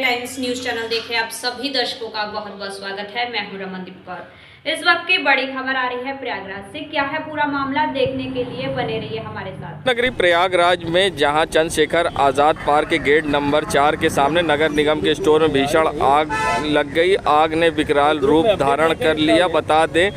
Times news channel देख रहे आप सभी दर्शकों का बहुत बहुत स्वागत है। मैं हूं रमनदीप कौर। इस वक्त की बड़ी खबर आ रही है प्रयागराज से। क्या है पूरा मामला, देखने के लिए बने रहिए हमारे साथ। नगरी प्रयागराज में जहां चंद्रशेखर आजाद पार्क के गेट नंबर 4 के सामने नगर निगम के स्टोर में भीषण आग लग गई। आग ने विकराल रूप धारण कर लिया। बता दें,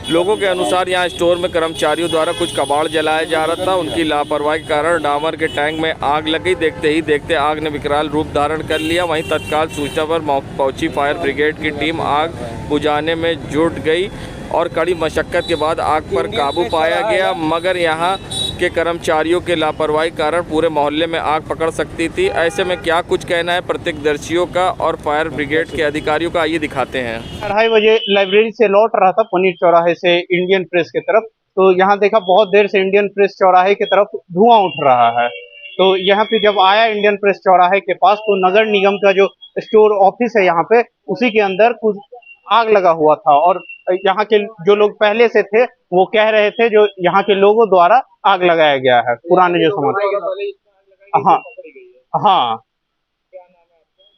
लोगों के अनुसार यहां स्टोर में कर्मचारियों द्वारा कुछ कबाड़ जलाया जा रहा था। उनकी लापरवाही के कारण डामर के टैंक में आग लग गई। देखते ही देखते आग ने विकराल रूप धारण कर लिया। वहीं तत्काल सूचना पर पहुंची फायर ब्रिगेड की टीम आग बुझाने में जुट गई और कड़ी मशक्कत के बाद आग पर काबू पाया गया, मगर यहाँ के कर्मचारियों के लापरवाही कारण पूरे मोहल्ले में आग पकड़ सकती थी। ऐसे में क्या कुछ कहना है प्रत्यक्षदर्शियों का और फायर ब्रिगेड के अधिकारियों का, आइए दिखाते हैं। 2:30 बजे लाइब्रेरी से लौट रहा था पनीर चौराहे से इंडियन प्रेस की तरफ, तो यहाँ देखा बहुत देर से इंडियन प्रेस चौराहे की तरफ धुआं उठ रहा है। तो यहाँ पे जब आया इंडियन प्रेस चौराहे के पास, तो नगर निगम का जो स्टोर ऑफिस है यहाँ पे, उसी के अंदर कुछ आग लगा हुआ था। और यहाँ के जो लोग पहले से थे वो कह रहे थे जो यहाँ के लोगों द्वारा आग लगाया गया है। पुराने जो समाज, हाँ हाँ,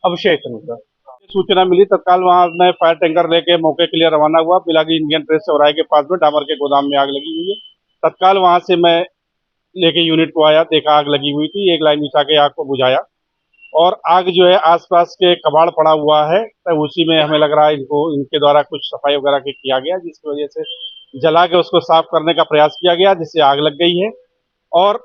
अभिषेक सूचना मिली, तत्काल वहां मैं फायर टैंकर लेके मौके के लिए रवाना हुआ। बिलागी इंडियन प्रेस चौराहे के पास में डामर के गोदाम में आग लगी हुई है। तत्काल वहां से मैं लेके यूनिट को आया, देखा आग लगी हुई थी। एक लाइन बिछा के आग को बुझाया और आग जो है आसपास के कबाड़ पड़ा हुआ है, तो उसी में हमें लग रहा है इनके द्वारा कुछ सफाई वगैरह के किया गया, जिसकी वजह से जला के उसको साफ करने का प्रयास किया गया, जिससे आग लग गई है। और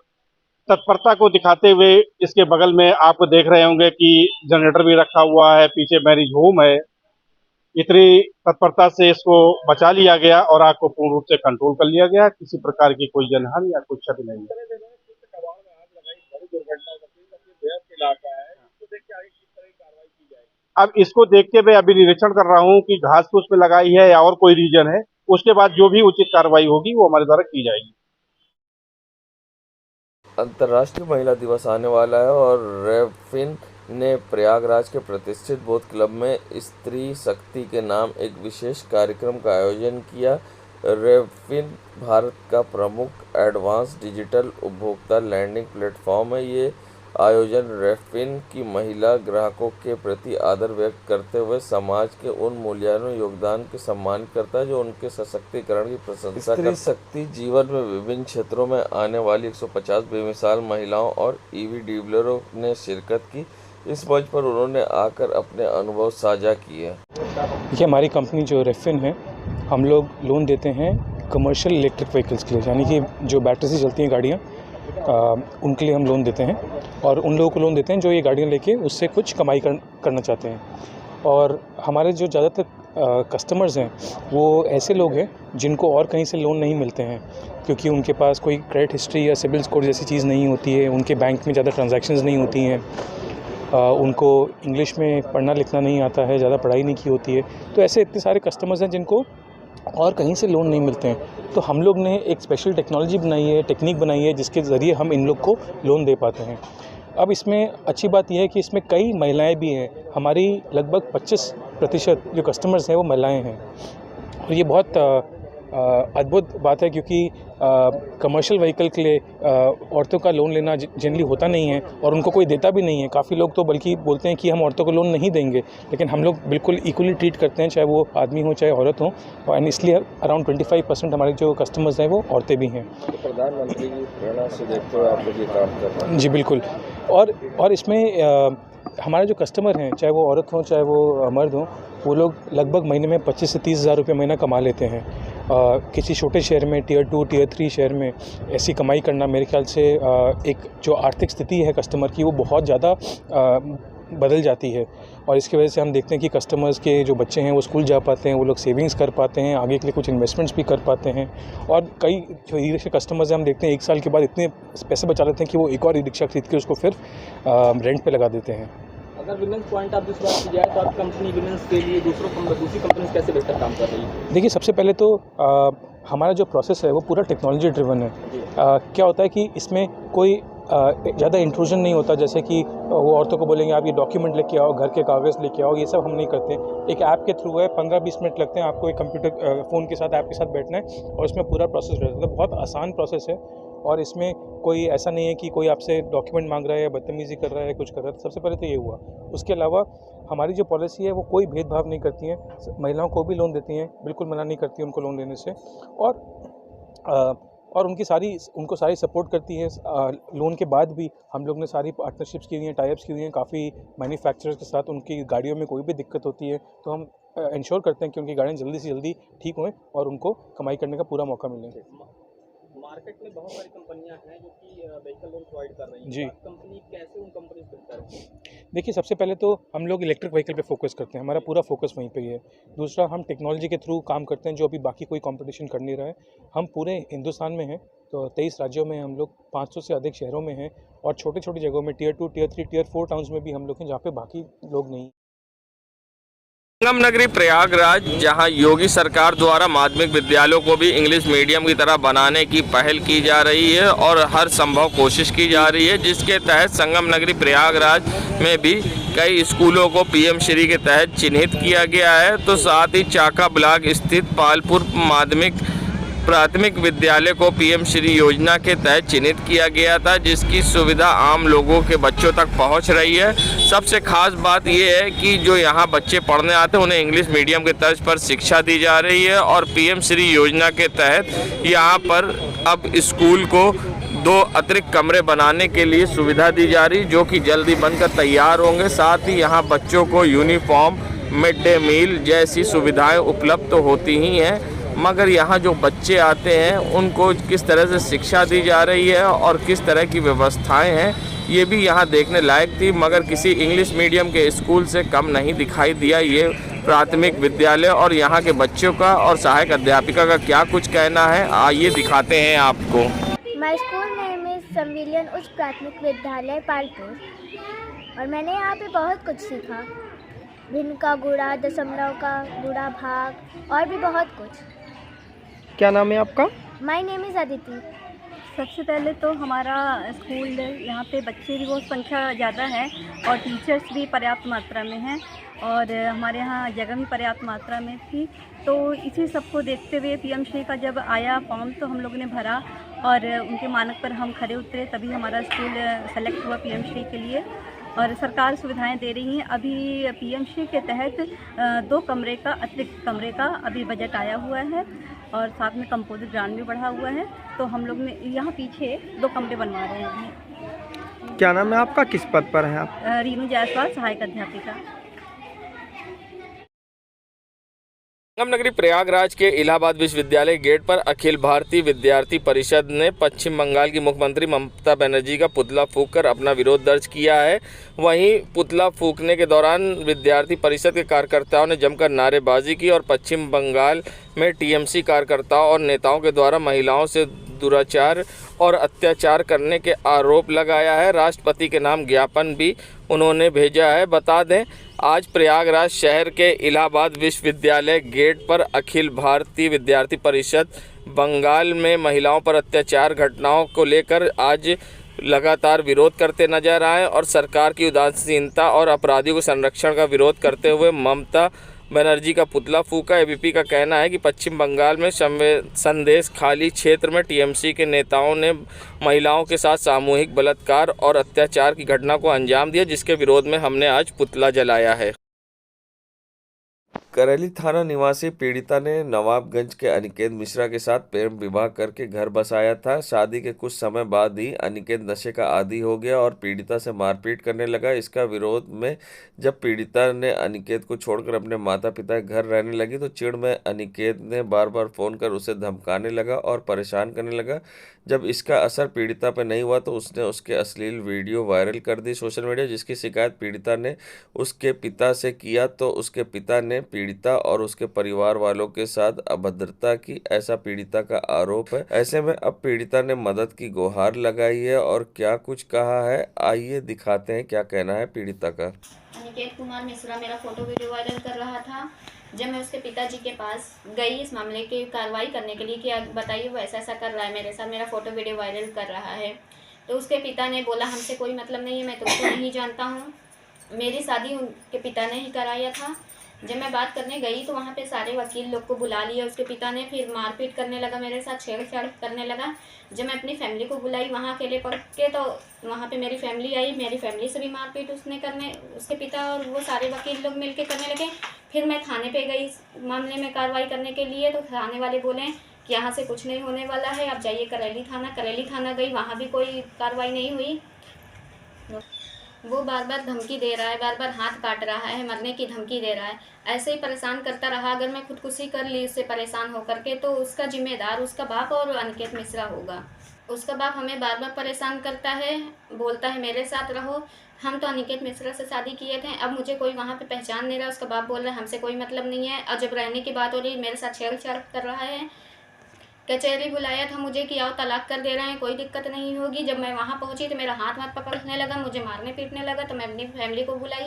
तत्परता को दिखाते हुए इसके बगल में आप देख रहे होंगे कि जनरेटर भी रखा हुआ है, पीछे मैरिज होम है। इतनी तत्परता से इसको बचा लिया गया और आग को पूर्ण रूप से कंट्रोल कर लिया गया। किसी प्रकार की कोई जनहानि या कुछ क्षति नहीं है। अब इसको देखते हुए अभी निरीक्षण कर रहा हूँ कि घास फूस पे लगाई है या और कोई रीजन है। उसके बाद जो भी उचित कार्रवाई होगी वो हमारे द्वारा की जाएगी। अंतर्राष्ट्रीय महिला दिवस आने वाला है और रेफिन ने प्रयागराज के प्रतिष्ठित बोध क्लब में स्त्री शक्ति के नाम एक विशेष कार्यक्रम का आयोजन किया। रेफिन भारत का प्रमुख एडवांस डिजिटल उपभोक्ता लैंडिंग प्लेटफॉर्म है। ये आयोजन रेफिन की महिला ग्राहकों के प्रति आदर व्यक्त करते हुए समाज के उन मूल्यों योगदान के सम्मान करता है जो उनके सशक्तिकरण की प्रशंसा करता है। शक्ति जीवन में विभिन्न क्षेत्रों में आने वाली 150 बेमिसाल महिलाओं और ईवी डीलरों ने शिरकत की। इस मंच पर उन्होंने आकर अपने अनुभव साझा किए। देखिए, हमारी कंपनी जो रेफिन है, हम लोग लोन देते हैं कमर्शियल इलेक्ट्रिक व्हीकल्स के लिए, यानी कि जो बैटरी से चलती हैं गाड़ियाँ, उनके लिए हम लोन देते हैं। और उन लोगों को लोन देते हैं जो ये गाड़ियाँ लेके उससे कुछ कमाई करना चाहते हैं। और हमारे जो ज़्यादातर कस्टमर्स हैं वो ऐसे लोग हैं जिनको और कहीं से लोन नहीं मिलते हैं, क्योंकि उनके पास कोई क्रेडिट हिस्ट्री या सिबिल स्कोर जैसी चीज़ नहीं होती है, उनके बैंक में ज़्यादा ट्रांजैक्शंस नहीं होती हैं, उनको इंग्लिश में पढ़ना लिखना नहीं आता है, ज़्यादा पढ़ाई नहीं की होती है। तो ऐसे इतने सारे कस्टमर्स हैं जिनको और कहीं से लोन नहीं मिलते हैं। तो हम लोग ने एक स्पेशल टेक्नोलॉजी बनाई है, टेक्निक बनाई है, जिसके ज़रिए हम इन लोग को लोन दे पाते हैं। अब इसमें अच्छी बात यह है कि इसमें कई महिलाएं भी हैं। हमारी लगभग 25% जो कस्टमर्स हैं वो महिलाएं हैं। और ये बहुत अद्भुत बात है, क्योंकि कमर्शियल व्हीकल के लिए औरतों का लोन लेना जनरली होता नहीं है और उनको कोई देता भी नहीं है। काफ़ी लोग तो बल्कि बोलते हैं कि हम औरतों को लोन नहीं देंगे, लेकिन हम लोग बिल्कुल इक्वली ट्रीट करते हैं, चाहे वो आदमी हो चाहे औरत हो। और इसलिए अराउंड 25% हमारे जो कस्टमर्स हैं वो औरतें भी हैं। तो प्रधानमंत्री की प्रेरणा से देखते हुए आप लोग ये काम कर रहे हैं? जी बिल्कुल। और इसमें हमारे जो कस्टमर हैं, चाहे वो औरत हो चाहे वो मर्द हो, वो लोग लगभग महीने में 25 से 30 हज़ार रुपये महीना कमा लेते हैं। किसी छोटे शहर में, टियर 2 टियर 3 शहर में ऐसी कमाई करना, मेरे ख्याल से एक जो आर्थिक स्थिति है कस्टमर की, वो बहुत ज़्यादा बदल जाती है। और इसकी वजह से हम देखते हैं कि कस्टमर्स के जो बच्चे हैं वो स्कूल जा पाते हैं, वो लोग सेविंग्स कर पाते हैं, आगे के लिए कुछ इन्वेस्टमेंट्स भी कर पाते हैं। और कई जो ई रिक्शा कस्टमर्स हैं, हम देखते हैं 1 साल के बाद इतने पैसे बचा लेते हैं कि वो एक और ई रिक्शा खरीद के उसको फिर रेंट पे लगा देते हैं। अगर विमेंस पॉइंट ऑफ व्यू से बात की जाए तो आप कंपनी विमेंस के लिए दूसरी कंपनी कैसे बेहतर काम कर रही है? देखिए, सबसे पहले तो हमारा जो प्रोसेस है वो पूरा टेक्नोलॉजी ड्रिवन है। क्या होता है कि इसमें कोई ज़्यादा इंट्रूजन नहीं होता, जैसे कि वो औरतों को बोलेंगे आप ये डॉक्यूमेंट लेके आओ, घर के कागज़ लेके आओ, ये सब हम नहीं करते। एक ऐप के थ्रू है, 15-20 मिनट लगते हैं आपको एक कंप्यूटर फ़ोन के साथ ऐप के साथ बैठना है और उसमें पूरा प्रोसेस रहता है। तो बहुत आसान प्रोसेस है और इसमें कोई ऐसा नहीं है कि कोई आपसे डॉक्यूमेंट मांग रहा है या बदतमीज़ी कर रहा है, कुछ कर रहा है। सबसे पहले तो ये हुआ। उसके अलावा हमारी जो पॉलिसी है वो कोई भेदभाव नहीं करती है, महिलाओं को भी लोन देती हैं, बिल्कुल मना नहीं करती उनको लोन लेने से, और उनको सारी सपोर्ट करती है। लोन के बाद भी हम लोग ने सारी पार्टनरशिप्स की हुई हैं, टाइप्स की हुई हैं काफ़ी मैन्युफैक्चरर्स के साथ। उनकी गाड़ियों में कोई भी दिक्कत होती है तो हम इंश्योर करते हैं कि उनकी गाड़ियाँ जल्दी से जल्दी ठीक हों और उनको कमाई करने का पूरा मौका मिले। मार्केट में बहुत सारी कंपनियां हैं जो कि व्हीकल लोन प्रोवाइड कर रही हैं। जी। कंपनी कैसे उन कंपनी से बेहतर है? देखिए, सबसे पहले तो हम लोग इलेक्ट्रिक व्हीकल पे फोकस करते हैं, हमारा पूरा फोकस वहीं पे ही है। दूसरा, हम टेक्नोलॉजी के थ्रू काम करते हैं जो अभी बाकी कोई कंपटीशन कर नहीं रहा है। हम पूरे हिंदुस्तान में हैं, तो 23 राज्यों में हम लोग 500 से अधिक शहरों में हैं, और छोटे छोटी जगहों में टियर 2, टियर 3, टियर 4 टाउन्स में भी हम लोग हैं जहाँ पे बाकी लोग नहीं। संगम नगरी प्रयागराज, जहां योगी सरकार द्वारा माध्यमिक विद्यालयों को भी इंग्लिश मीडियम की तरह बनाने की पहल की जा रही है और हर संभव कोशिश की जा रही है, जिसके तहत संगम नगरी प्रयागराज में भी कई स्कूलों को पीएम श्री के तहत चिन्हित किया गया है। तो साथ ही चाका ब्लॉक स्थित पालपुर माध्यमिक प्राथमिक विद्यालय को पीएम श्री योजना के तहत चिन्हित किया गया था, जिसकी सुविधा आम लोगों के बच्चों तक पहुंच रही है। सबसे खास बात यह है कि जो यहां बच्चे पढ़ने आते हैं उन्हें इंग्लिश मीडियम के तर्ज पर शिक्षा दी जा रही है, और पीएम श्री योजना के तहत यहां पर अब स्कूल को 2 अतिरिक्त कमरे बनाने के लिए सुविधा दी जा रही, जो कि जल्दी बनकर तैयार होंगे। साथ ही यहाँ बच्चों को यूनिफॉर्म, मिड डे मील जैसी सुविधाएं उपलब्ध तो होती ही हैं, मगर यहाँ जो बच्चे आते हैं उनको किस तरह से शिक्षा दी जा रही है और किस तरह की व्यवस्थाएं हैं, ये भी यहाँ देखने लायक थी। मगर किसी इंग्लिश मीडियम के स्कूल से कम नहीं दिखाई दिया ये प्राथमिक विद्यालय, और यहाँ के बच्चों का और सहायक अध्यापिका का क्या कुछ कहना है, आइए दिखाते हैं आपको। माय स्कूल नेम इज संविलियन उच्च प्राथमिक विद्यालय पालपुर, और मैंने यहाँ पे बहुत कुछ सीखा। भिन्न का गुणा, दशमलव का गुणा, भाग और भी बहुत कुछ। क्या नाम है आपका? My name is Aditi. सबसे पहले तो हमारा स्कूल, यहाँ पे बच्चे की बहुत संख्या ज़्यादा है और टीचर्स भी पर्याप्त मात्रा में हैं, और हमारे यहाँ जगह भी पर्याप्त मात्रा में थी। तो इसी सबको देखते हुए पीएम श्री का जब आया फॉर्म तो हम लोगों ने भरा, और उनके मानक पर हम खरे उतरे, तभी हमारा स्कूल सेलेक्ट हुआ पीएम श्री के लिए। और सरकार सुविधाएं दे रही हैं। अभी पीएम श्री के तहत 2 कमरे का, अतिरिक्त कमरे का अभी बजट आया हुआ है, और साथ में कंपोजिट ग्रांट भी बढ़ा हुआ है। तो हम लोग ने यहाँ पीछे 2 कमरे बनवा रहे हैं। क्या नाम है आपका? किस पद पर हैं आप? रीनू जायसवाल, सहायक अध्यापिका। संगम नगरी प्रयागराज के इलाहाबाद विश्वविद्यालय गेट पर अखिल भारतीय विद्यार्थी परिषद ने पश्चिम बंगाल की मुख्यमंत्री ममता बनर्जी का पुतला फूंककर अपना विरोध दर्ज किया है। वहीं पुतला फूंकने के दौरान विद्यार्थी परिषद के कार्यकर्ताओं ने जमकर नारेबाजी की और पश्चिम बंगाल में टीएमसी कार्यकर्ताओं और नेताओं के द्वारा महिलाओं से दुराचार और अत्याचार करने के आरोप लगाया है। राष्ट्रपति के नाम ज्ञापन भी उन्होंने भेजा है। बता दें, आज प्रयागराज शहर के इलाहाबाद विश्वविद्यालय गेट पर अखिल भारतीय विद्यार्थी परिषद बंगाल में महिलाओं पर अत्याचार घटनाओं को लेकर आज लगातार विरोध करते नजर आए, और सरकार की उदासीनता और अपराधियों के संरक्षण का विरोध करते हुए ममता बनर्जी का पुतला फूंका। एबीपी का कहना है कि पश्चिम बंगाल में संदेश खाली क्षेत्र में टीएमसी के नेताओं ने महिलाओं के साथ सामूहिक बलात्कार और अत्याचार की घटना को अंजाम दिया, जिसके विरोध में हमने आज पुतला जलाया है। करेली थाना निवासी पीड़िता ने नवाबगंज के अनिकेत मिश्रा के साथ प्रेम विवाह करके घर बसाया था। शादी के कुछ समय बाद ही अनिकेत नशे का आदी हो गया और पीड़िता से मारपीट करने लगा। इसका विरोध में जब पीड़िता ने अनिकेत को छोड़कर अपने माता पिता के घर रहने लगी तो चिढ़ में अनिकेत ने बार बार फ़ोन कर उसे धमकाने लगा और परेशान करने लगा। जब इसका असर पीड़िता पर नहीं हुआ तो उसने उसके अश्लील वीडियो वायरल कर दी सोशल मीडिया, जिसकी शिकायत पीड़िता ने उसके पिता से किया तो उसके पिता ने पीड़िता और उसके परिवार वालों के साथ अभद्रता की, ऐसा पीड़िता का आरोप है। ऐसे में अब पीड़िता ने मदद की गुहार लगाई है और क्या कुछ कहा है, आइए दिखाते हैं क्या कहना है पीड़िता का। अनिकेत कुमार मिश्रा मेरा फोटो वीडियो वायरल कर रहा था। जब मैं उसके पिताजी के पास गई इस मामले की कार्रवाई करने के लिए कि बताइए वो ऐसा ऐसा कर रहा है मेरे साथ, मेरा फ़ोटो वीडियो वायरल कर रहा है, तो उसके पिता ने बोला हमसे कोई मतलब नहीं है, मैं तुमको नहीं जानता हूँ, मेरी शादी उनके पिता ने ही कराया था। जब मैं बात करने गई तो वहाँ पे सारे वकील लोग को बुला लिया उसके पिता ने, फिर मारपीट करने लगा मेरे साथ, छेड़छाड़ करने लगा। जब मैं अपनी फैमिली को बुलाई वहाँ अकेले पड़ के, तो वहाँ पे मेरी फैमिली आई, मेरी फैमिली से भी मारपीट उसके पिता और वो सारे वकील लोग मिल के करने लगे। फिर मैं थाने पे गई इस मामले में कार्रवाई करने के लिए, तो थाने वाले बोले कि यहाँ से कुछ नहीं होने वाला है, आप जाइए करेली थाना गई, वहाँ भी कोई कार्रवाई नहीं हुई। वो बार बार धमकी दे रहा है, बार बार हाथ काट रहा है, मरने की धमकी दे रहा है, ऐसे ही परेशान करता रहा। अगर मैं खुदकुशी कर ली उससे परेशान होकर के, तो उसका जिम्मेदार उसका बाप और अनिकेत मिश्रा होगा। उसका बाप हमें बार बार परेशान करता है, बोलता है मेरे साथ रहो। हम तो अनिकेत मिश्रा से शादी किए थे, अब मुझे कोई वहाँ पे पहचान नहीं रहा। उसका बाप बोल रहा है हमसे कोई मतलब नहीं है, और जब रहने की बात हो रही मेरे साथ छेड़छाड़ कर रहा है। कचहरी बुलाया था मुझे कि आओ तलाक कर दे रहे हैं, कोई दिक्कत नहीं होगी। जब मैं वहाँ पहुँची तो मेरा हाथ पकड़ने लगा, मुझे मारने पीटने लगा, तो मैं अपनी फैमिली को बुलाई।